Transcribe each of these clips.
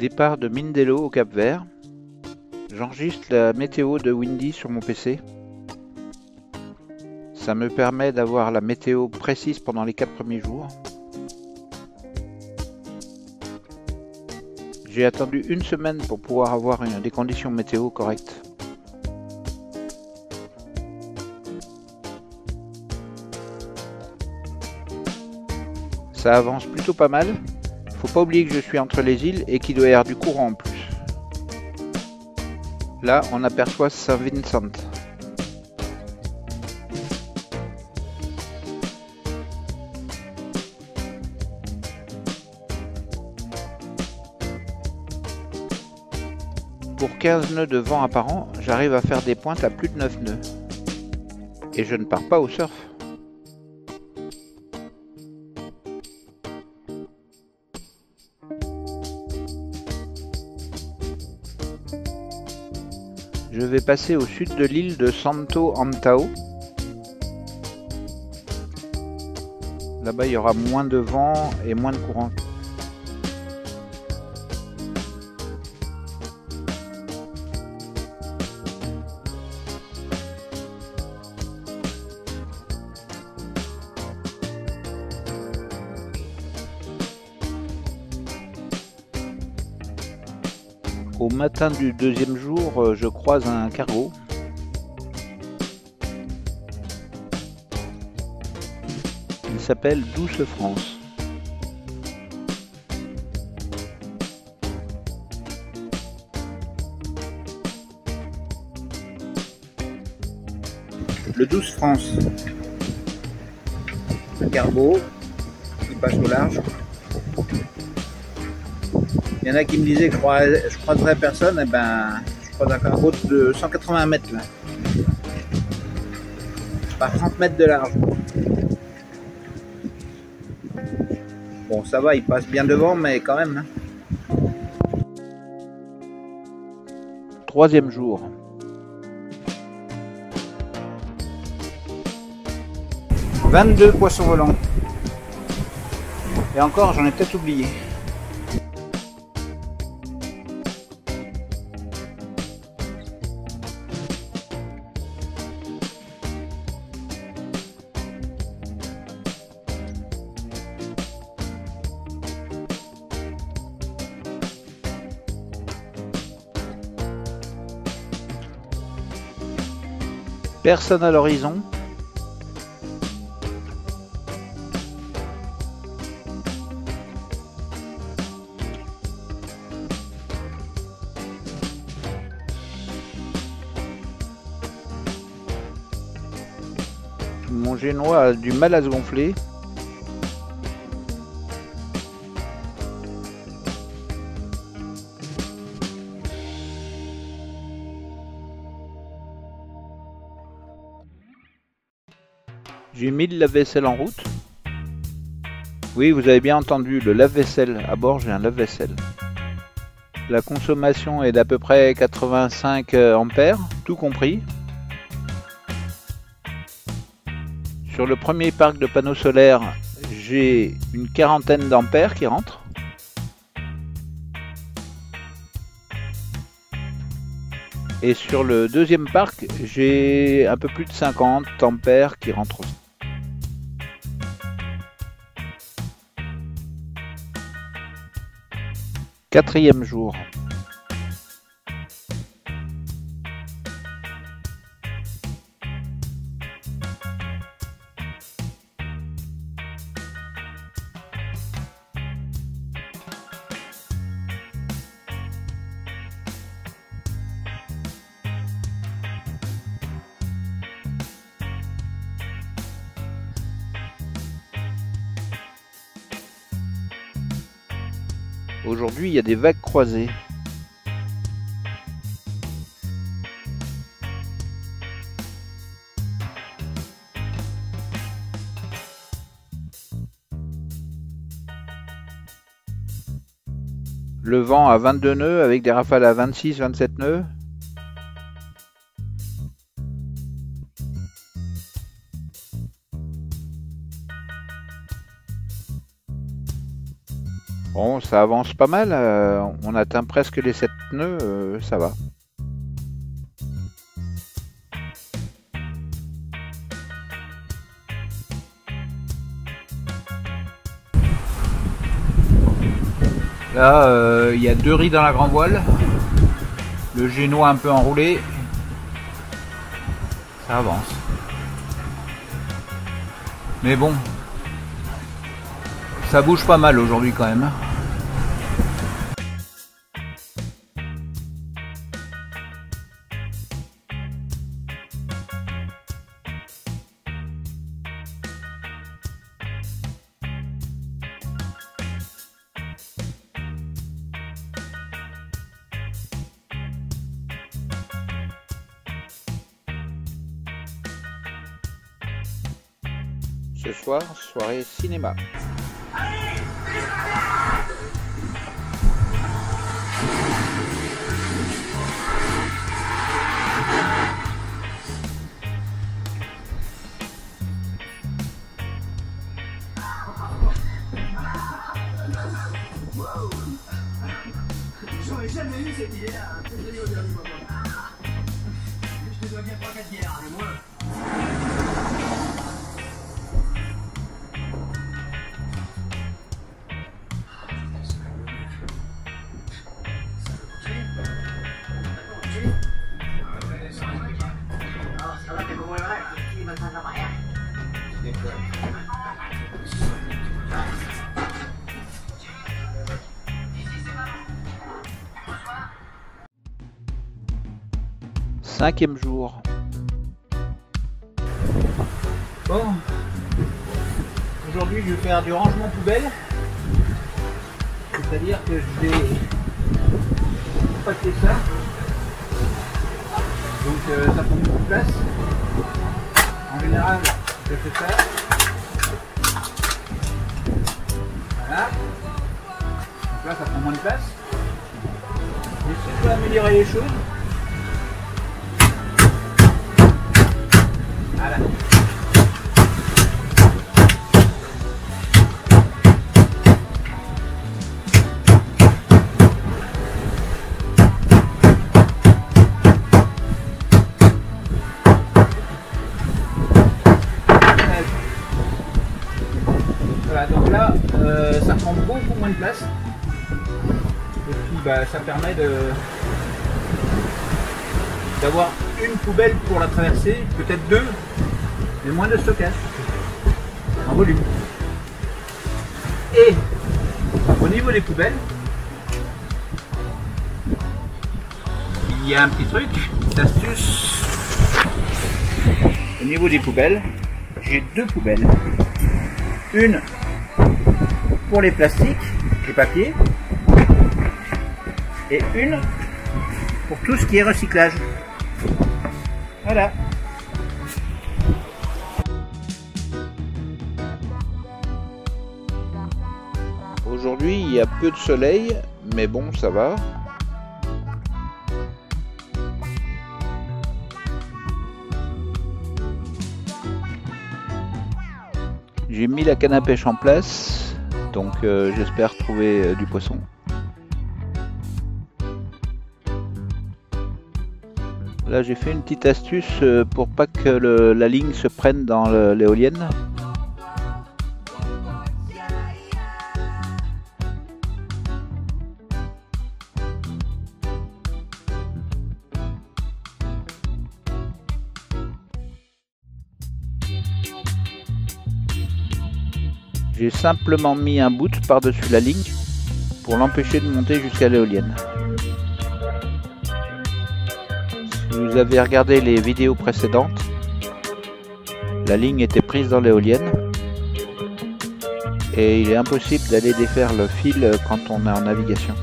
Départ de Mindelo au Cap-Vert. J'enregistre la météo de Windy sur mon PC. Ça me permet d'avoir la météo précise pendant les 4 premiers jours. J'ai attendu une semaine pour pouvoir avoir des conditions météo correctes. Ça avance plutôt pas mal. Faut pas oublier que je suis entre les îles et qu'il doit y avoir du courant en plus. Là, on aperçoit Saint-Vincent. Pour 15 nœuds de vent apparent, j'arrive à faire des pointes à plus de 9 nœuds. Et je ne pars pas au surf. Je vais passer au sud de l'île de Santo Antão. Là-bas, il y aura moins de vent et moins de courant. Au matin du deuxième jour, je croise un cargo. Il s'appelle Douce France. Le Douce France. Un cargo qui passe au large. Il y en a qui me disaient que je croiserais personne, et ben je croise un cargo de 180 mètres là. Par 30 mètres de large. Bon, ça va, il passe bien devant, mais quand même. Hein. Troisième jour. « 22 poissons volants. » Et encore, j'en ai peut-être oublié. Personne à l'horizon. Mon génois a du mal à se gonfler. J'ai mis le lave-vaisselle en route. Oui, vous avez bien entendu, le lave-vaisselle. À bord, j'ai un lave-vaisselle. La consommation est d'à peu près 85 ampères, tout compris. Sur le premier parc de panneaux solaires, j'ai une quarantaine d'ampères qui rentrent. Et sur le deuxième parc, j'ai un peu plus de 50 ampères qui rentrent aussi. Quatrième jour. Aujourd'hui, il y a des vagues croisées. Le vent à 22 nœuds avec des rafales à 26-27 nœuds. Bon, ça avance pas mal, on atteint presque les 7 nœuds, ça va. Là, il y a 2 riz dans la grand voile, le génois un peu enroulé, ça avance. Mais bon, ça bouge pas mal aujourd'hui quand même. Ce soir, soirée cinéma. J'aurais jamais eu cette idée-là. Je l'ai eu au dernier moment. Je te dois bien 3-4 bières, le moins. Cinquième jour. Bon, aujourd'hui je vais faire du rangement poubelle, c'est-à-dire que je vais passer ça, donc ça prend beaucoup de place. En général, je fais ça, voilà, donc là ça prend moins de place, mais si je peux améliorer les choses, voilà. Voilà, donc là, ça prend beaucoup moins de place. Et puis bah, ça permet d'avoir une poubelle pour la traverser, peut-être 2, mais moins de stockage en volume. Et au niveau des poubelles, il y a un petit truc, une astuce. Au niveau des poubelles, j'ai 2 poubelles. Une pour les plastiques, les papiers, et une pour tout ce qui est recyclage. Voilà. Aujourd'hui, il y a peu de soleil, mais bon, ça va. J'ai mis la canne à pêche en place, donc j'espère trouver du poisson. Là, j'ai fait une petite astuce pour pas que la ligne se prenne dans l'éolienne. J'ai simplement mis un bout par-dessus la ligne pour l'empêcher de monter jusqu'à l'éolienne. Si vous avez regardé les vidéos précédentes, la ligne était prise dans l'éolienne et il est impossible d'aller défaire le fil quand on est en navigation.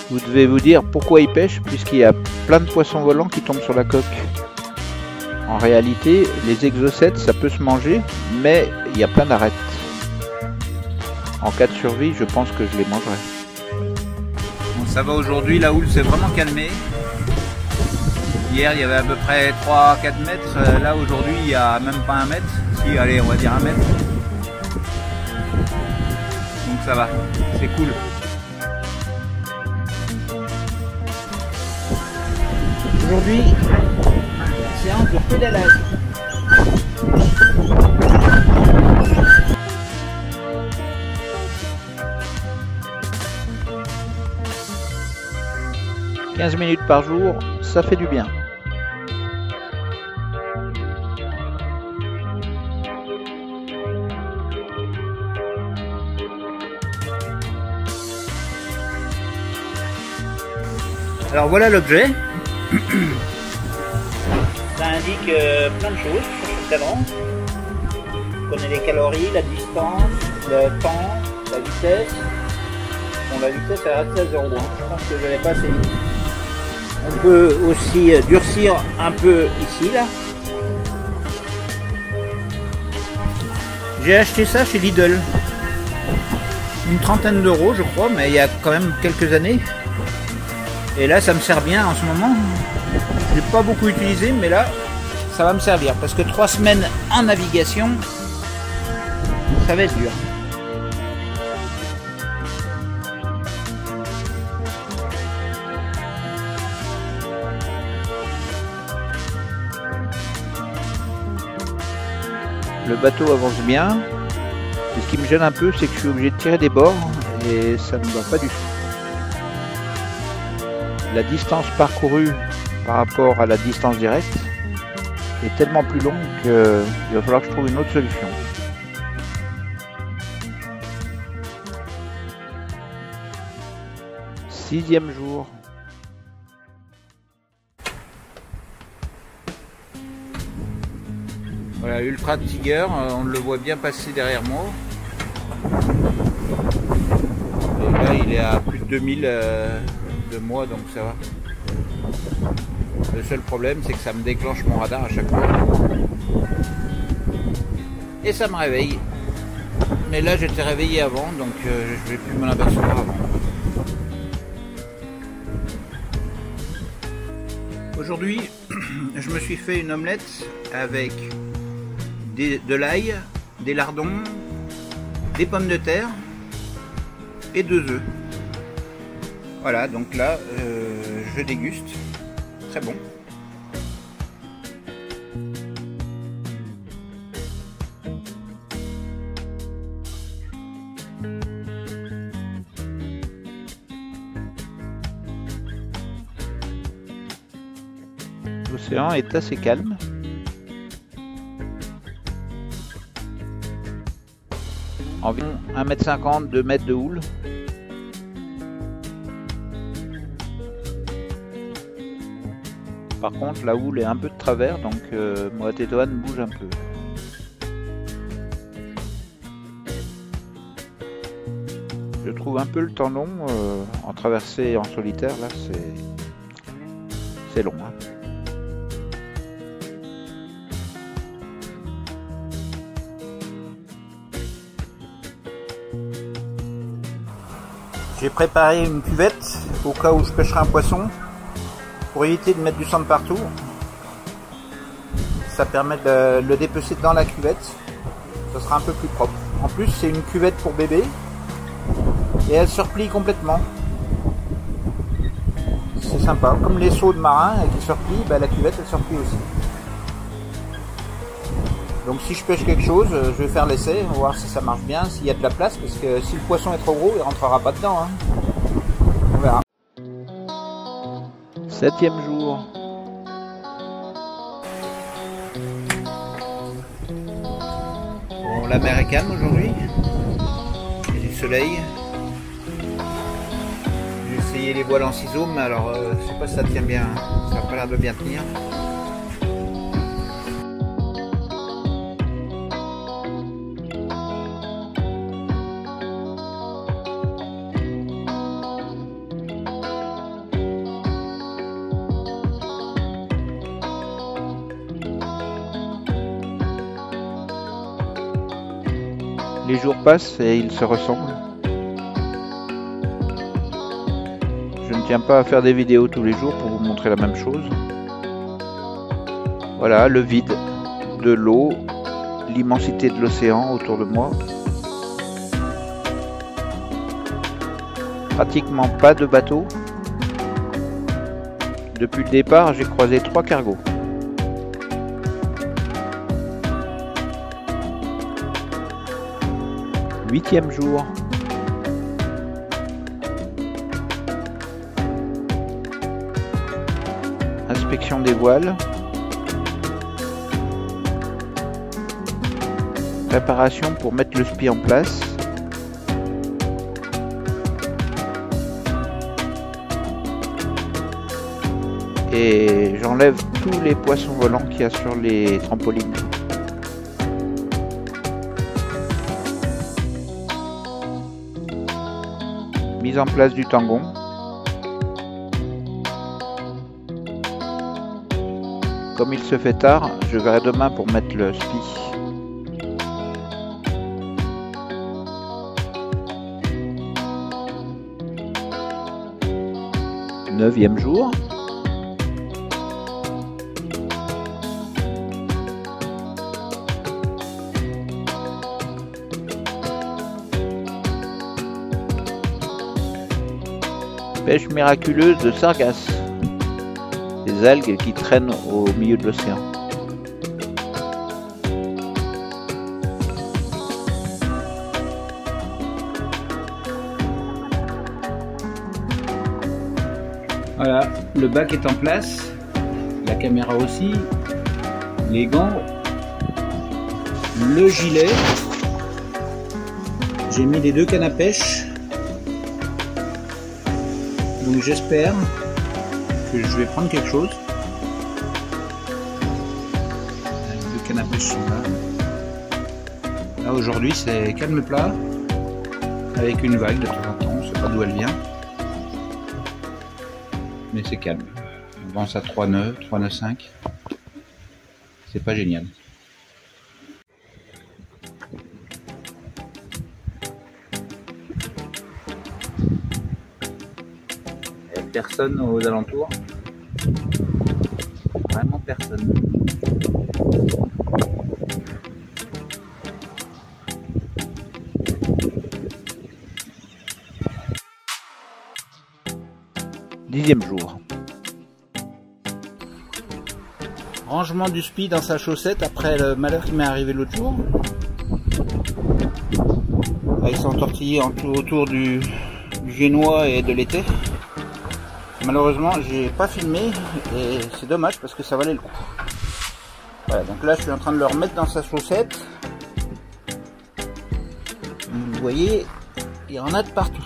Vous devez vous dire pourquoi il pêche, puisqu'il y a plein de poissons volants qui tombent sur la coque. En réalité, les exocètes, ça peut se manger, mais il y a plein d'arêtes. En cas de survie, je pense que je les mangerai. Bon, ça va aujourd'hui, la houle s'est vraiment calmée. Hier, il y avait à peu près 3-4 mètres. Là, aujourd'hui, il n'y a même pas 1 mètre. Si, allez, on va dire 1 mètre. Donc ça va, c'est cool. Aujourd'hui, séance de pédalage. « 15 minutes par jour, ça fait du bien. » Alors voilà l'objet. Ça indique plein de choses sur ce cadran. On connaît les calories, la distance, le temps, la vitesse. Bon, la vitesse elle reste à 0. Je pense que je n'allais pas assez vite. On peut aussi durcir un peu ici là. J'ai acheté ça chez Lidl. Une trentaine d'euros je crois, mais il y a quand même quelques années. Et là ça me sert bien en ce moment. Je l'ai pas beaucoup utilisé, mais là ça va me servir. Parce que 3 semaines en navigation, ça va être dur. Le bateau avance bien. Et ce qui me gêne un peu, c'est que je suis obligé de tirer des bords et ça ne va pas du tout. La distance parcourue par rapport à la distance directe est tellement plus longue qu'il va falloir que je trouve une autre solution. Sixième jour. Voilà, Ultra Tiger, on le voit bien passer derrière moi. Et là, il est à plus de 2000 de moi, donc ça va. Le seul problème, c'est que ça me déclenche mon radar à chaque fois. Et ça me réveille. Mais là, j'étais réveillé avant, donc je vais plus m'en apercevoir avant. Aujourd'hui, je me suis fait une omelette avec de l'ail, des lardons, des pommes de terre et 2 œufs. Voilà, donc là, je déguste. Très bon. L'océan est assez calme. Environ 1,50 m, 2 mètres de houle. Par contre, la houle est un peu de travers, donc mon tétoine bouge un peu. Je trouve un peu le temps long en traversée en solitaire, là, c'est long. Hein. J'ai préparé une cuvette au cas où je pêcherai un poisson pour éviter de mettre du sang partout. Ça permet de le dépecer dans la cuvette. Ça sera un peu plus propre. En plus, c'est une cuvette pour bébé et elle se replie complètement. C'est sympa. Comme les seaux de marin qui se replient, bah, la cuvette elle se replie aussi. Donc si je pêche quelque chose, je vais faire l'essai, on va voir si ça marche bien, s'il y a de la place, parce que si le poisson est trop gros, il rentrera pas dedans. Hein. On verra. 7e jour. Bon, la mer est calme aujourd'hui. Il y a du soleil. J'ai essayé les voiles en ciseaux, mais alors je sais pas si ça tient bien. Ça n'a pas l'air de bien tenir. Les jours passent et ils se ressemblent. Je ne tiens pas à faire des vidéos tous les jours pour vous montrer la même chose. Voilà, le vide de l'eau, l'immensité de l'océan autour de moi. Pratiquement pas de bateau. Depuis le départ, j'ai croisé 3 cargos. Huitième jour. Inspection des voiles. Préparation pour mettre le spi en place. Et j'enlève tous les poissons volants qu'il y a sur les trampolines. Mise en place du tangon. Comme il se fait tard, je verrai demain pour mettre le spi. Neuvième jour. Pêche miraculeuse de sargasses, des algues qui traînent au milieu de l'océan. Voilà, le bac est en place, la caméra aussi, les gants, le gilet, j'ai mis les 2 cannes à pêche. Donc j'espère que je vais prendre quelque chose. Les 2 cannes à pêche sont là. Là aujourd'hui c'est calme plat, avec une vague de temps en temps, on ne sait pas d'où elle vient. Mais c'est calme. On avance à 3,9, 3,95. C'est pas génial. Personne aux alentours, vraiment personne. Dixième jour. Rangement du spi dans sa chaussette après le malheur qui m'est arrivé l'autre jour. Avec son tortillé autour du génois et de l'été. Malheureusement j'ai pas filmé et c'est dommage parce que ça valait le coup. Voilà, donc là je suis en train de le remettre dans sa chaussette. Vous voyez, il y en a de partout.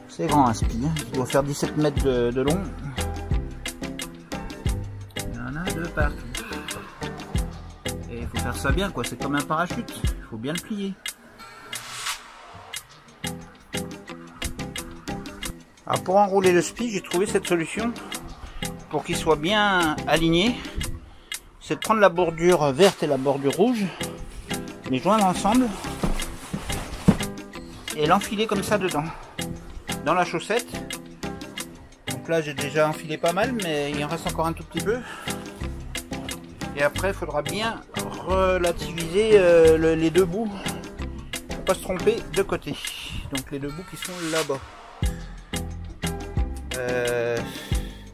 C'est grand un spi, hein. Il doit faire 17 mètres de long. Il y en a de partout. Et il faut faire ça bien quoi, c'est comme un parachute, il faut bien le plier. Alors pour enrouler le spi, j'ai trouvé cette solution pour qu'il soit bien aligné. C'est de prendre la bordure verte et la bordure rouge, les joindre ensemble et l'enfiler comme ça dedans, dans la chaussette. Donc là j'ai déjà enfilé pas mal, mais il en reste encore un tout petit peu. Et après il faudra bien relativiser les 2 bouts, pour pas se tromper de côté. Donc les 2 bouts qui sont là-bas.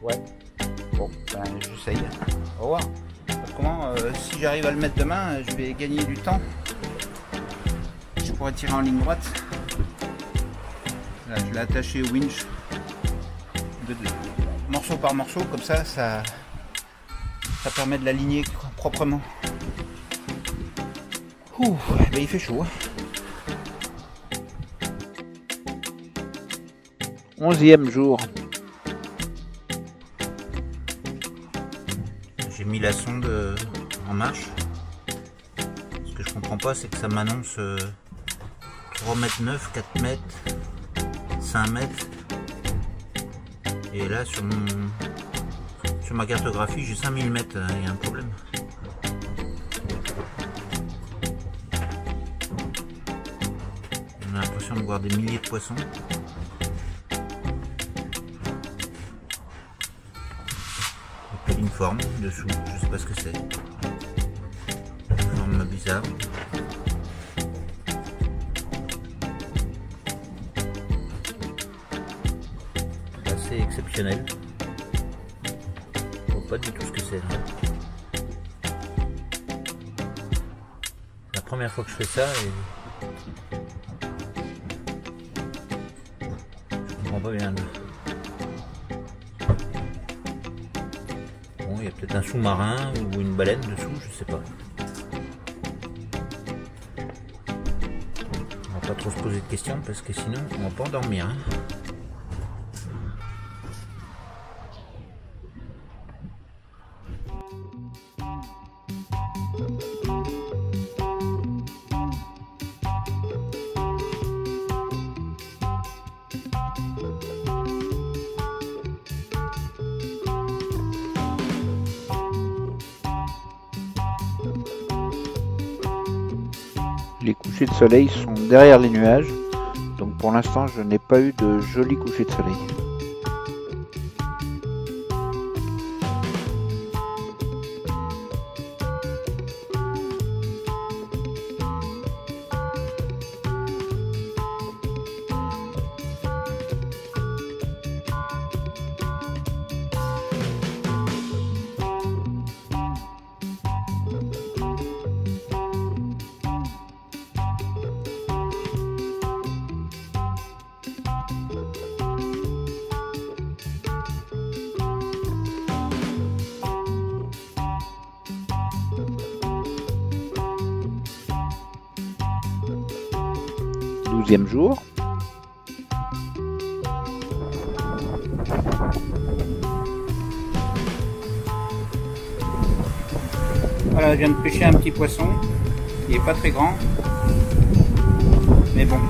Ouais. Bon, ben j'essaye. Au revoir. Autrement, si j'arrive à le mettre demain, je vais gagner du temps. Je pourrais tirer en ligne droite. Là, je l'ai attaché au winch, morceau par morceau, comme ça, ça permet de l'aligner proprement. Ouh, ben il fait chaud. 11e jour. J'ai mis la sonde en marche. Ce que je comprends pas, c'est que ça m'annonce 3 mètres 9, 4 mètres, 5 mètres. Et là, sur ma cartographie, j'ai 5000 mètres. Il y a un problème. l'impression de voir des milliers de poissons. Une forme dessous, je sais pas ce que c'est. Une forme bizarre. Assez exceptionnel. Je vois pas du tout ce que c'est. C'est la première fois que je fais ça et je comprends pas bien. Il y a peut-être un sous-marin ou une baleine dessous, je sais pas. On va pas trop se poser de questions parce que sinon on va pas endormir. Hein. Les couchers de soleil sont derrière les nuages, donc pour l'instant je n'ai pas eu de jolis couchers de soleil. Douzième jour. Voilà, je viens de pêcher un petit poisson. Il n'est pas très grand. Mais bon.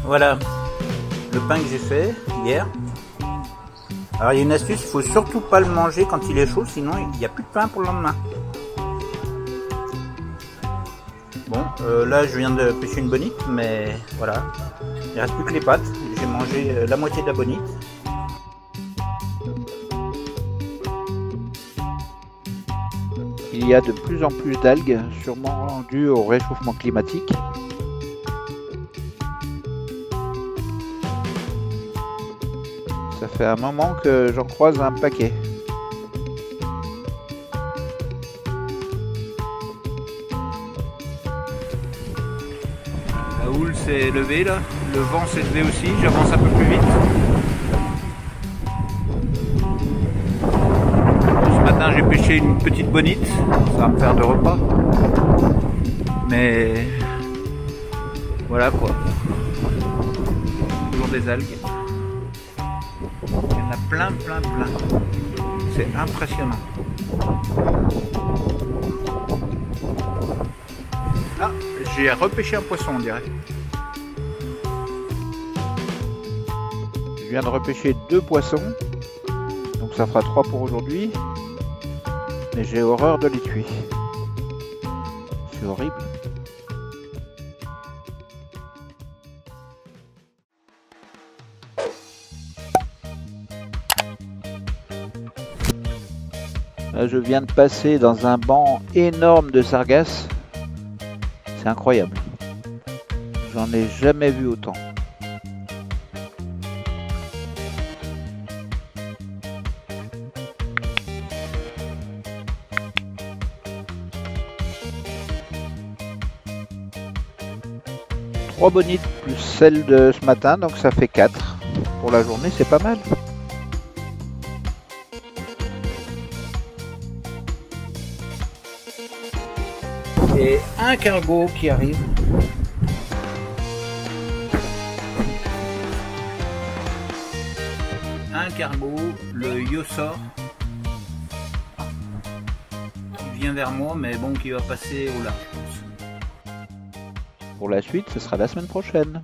Voilà le pain que j'ai fait hier. Alors il y a une astuce, il faut surtout pas le manger quand il est chaud, sinon il n'y a plus de pain pour le lendemain. Bon, là je viens de pêcher une bonite, mais voilà, il ne reste plus que les pâtes. J'ai mangé la moitié de la bonite. Il y a de plus en plus d'algues, sûrement dû au réchauffement climatique. Ça fait un moment que j'en croise un paquet. La houle s'est levée là, le vent s'est levé aussi, j'avance un peu plus vite. Ce matin j'ai pêché une petite bonite, ça va me faire de repas. Mais voilà quoi. Toujours des algues. Il y en a plein. C'est impressionnant. Ah, j'ai repêché un poisson on dirait. Je viens de repêcher 2 poissons, donc ça fera 3 pour aujourd'hui. Mais j'ai horreur de les tuer. C'est horrible. Là, je viens de passer dans un banc énorme de sargasses. C'est incroyable. J'en ai jamais vu autant. Trois bonites plus celle de ce matin, donc ça fait 4. Pour la journée, c'est pas mal. Et un cargo qui arrive. Un cargo, le Yosor, qui vient vers moi, mais bon, qui va passer au large. Pour la suite, ce sera la semaine prochaine.